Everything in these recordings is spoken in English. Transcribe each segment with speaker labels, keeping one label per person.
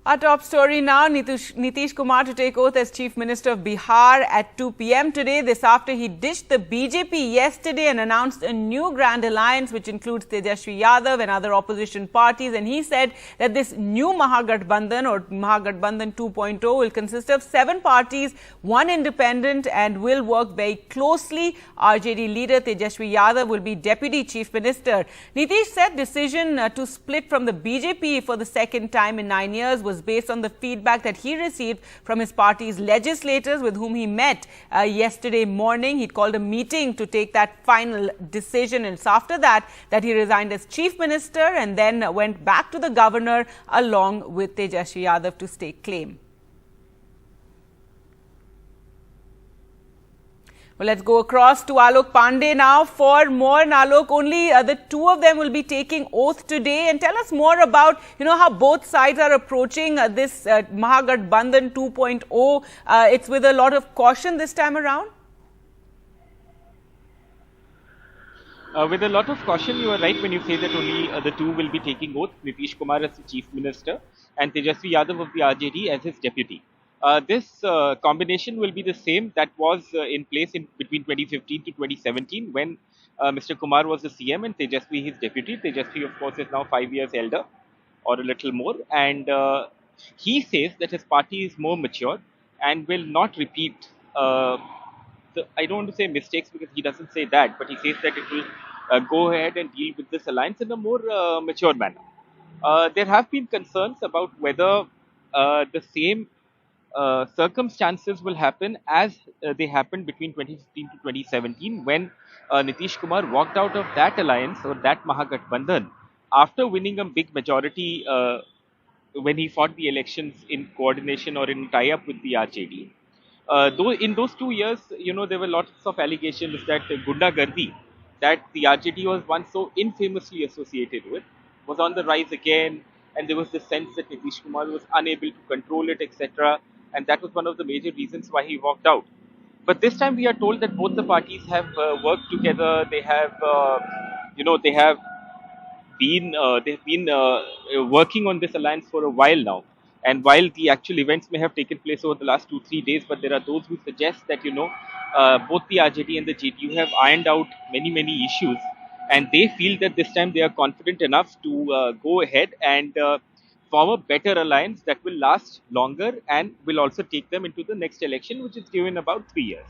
Speaker 1: Our top story now, Nitish Kumar to take oath as Chief Minister of Bihar at 2 p.m. today. This after he ditched the BJP yesterday and announced a new grand alliance which includes Tejashwi Yadav and other opposition parties. And he said that this new Mahagathbandhan or Mahagathbandhan 2.0 will consist of 7 parties, 1 independent, and will work very closely. RJD leader Tejashwi Yadav will be Deputy Chief Minister. Nitish said decision to split from the BJP for the second time in 9 years was based on the feedback that he received from his party's legislators with whom he met yesterday morning. He called a meeting to take that final decision, and it's after that he resigned as Chief Minister and then went back to the governor along with Tejashwi Yadav to stake claim. Well, let's go across to Alok Pandey now for more. And Alok, only the two of them will be taking oath today. And tell us more about, how both sides are approaching this Mahagathbandhan 2.0. It's with a lot of caution this time around.
Speaker 2: With a lot of caution, you are right when you say that only the two will be taking oath. Nitish Kumar as the Chief Minister and Tejashwi Yadav of the RJD as his Deputy. This combination will be the same that was in place between 2015 to 2017 when Mr. Kumar was the CM and Tejashwi his deputy. Tejashwi, of course, is now 5 years elder or a little more. And he says that his party is more mature and will not repeat, I don't want to say mistakes because he doesn't say that, but he says that it will go ahead and deal with this alliance in a more mature manner. There have been concerns about whether the same circumstances will happen as they happened between 2015 to 2017 when Nitish Kumar walked out of that alliance or that Mahagathbandhan after winning a big majority when he fought the elections in coordination or in tie-up with the RJD. Though in those 2 years, there were lots of allegations that Gundagardi, that the RJD was once so infamously associated with, was on the rise again, and there was the sense that Nitish Kumar was unable to control it, etc. And that was one of the major reasons why he walked out. But this time we are told that both the parties have worked together. They have, they've been working on this alliance for a while now. And while the actual events may have taken place over the last 2-3 days, but there are those who suggest that both the RJD and the JDU have ironed out many issues, and they feel that this time they are confident enough to go ahead and form a better alliance that will last longer and will also take them into the next election, which is due in about 3 years.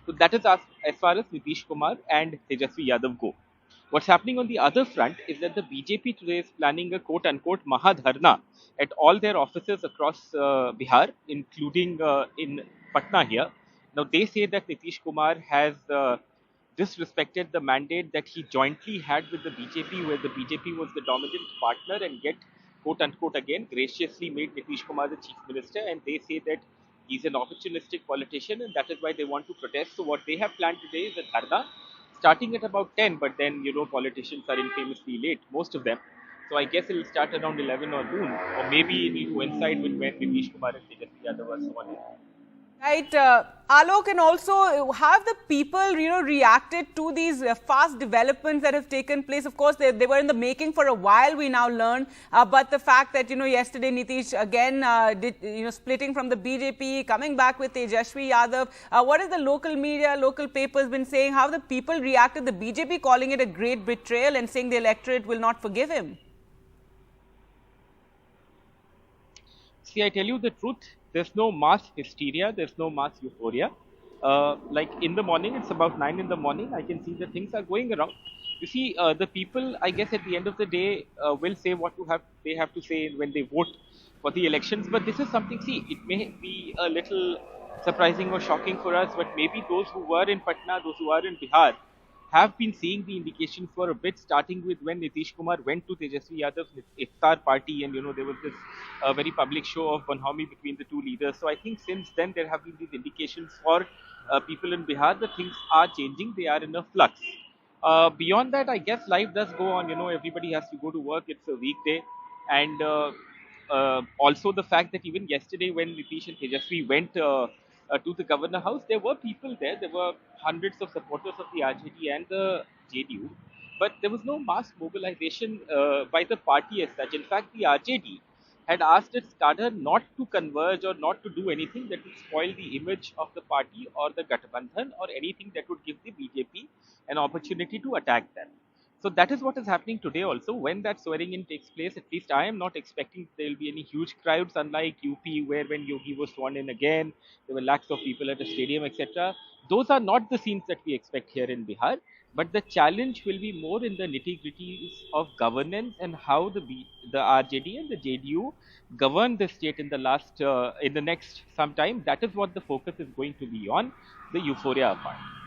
Speaker 2: So that is as far as Nitish Kumar and Tejashwi Yadav go. What's happening on the other front is that the BJP today is planning a quote-unquote Mahadharna at all their offices across Bihar, including in Patna here. Now, they say that Nitish Kumar has disrespected the mandate that he jointly had with the BJP, where the BJP was the dominant partner, and yet quote-unquote again graciously made Nitish Kumar the Chief Minister, and they say that he's an opportunistic politician and that is why they want to protest. So what they have planned today is a dharna starting at about 10, but then politicians are infamously late, most of them. So I guess it will start around 11 or noon, or maybe it will coincide with when Nitish Kumar and Tejashwi Yadav are sworn in.
Speaker 1: Right, Alok, and also have the people, reacted to these fast developments that have taken place? Of course, they were in the making for a while, we now learn. But the fact that, yesterday Nitish again did, splitting from the BJP, coming back with Tejashwi Yadav. What has the local media, local papers been saying? How the people reacted? The BJP calling it a great betrayal and saying the electorate will not forgive him.
Speaker 2: See, I tell you the truth. There's no mass hysteria, there's no mass euphoria. Like in the morning, it's about 9 in the morning, I can see that things are going around. You see, the people, I guess at the end of the day, will say what they have to say when they vote for the elections. But this is something, see, it may be a little surprising or shocking for us, but maybe those who were in Patna, those who are in Bihar, have been seeing the indications for a bit, starting with when Nitish Kumar went to Tejashwi Yadav's iftar party, and there was this very public show of bonhomie between the two leaders. So I think since then there have been these indications for people in Bihar that things are changing, they are in a flux. Beyond that, I guess life does go on. Everybody has to go to work. It's a weekday, and also the fact that even yesterday when Nitish and Tejashwi went to the governor house, there were people there. There were hundreds of supporters of the RJD and the JDU, but there was no mass mobilization by the party as such. In fact, the RJD had asked its cadre not to converge or not to do anything that would spoil the image of the party or the Gathbandhan or anything that would give the BJP an opportunity to attack them. So that is what is happening today also. When that swearing in takes place, at least I am not expecting there will be any huge crowds, unlike UP, where when Yogi was sworn in again, there were lakhs of people at a stadium, etc. Those are not the scenes that we expect here in Bihar. But the challenge will be more in the nitty-gritties of governance and how the RJD and the JDU govern the state in the next some time. That is what the focus is going to be on, the euphoria part.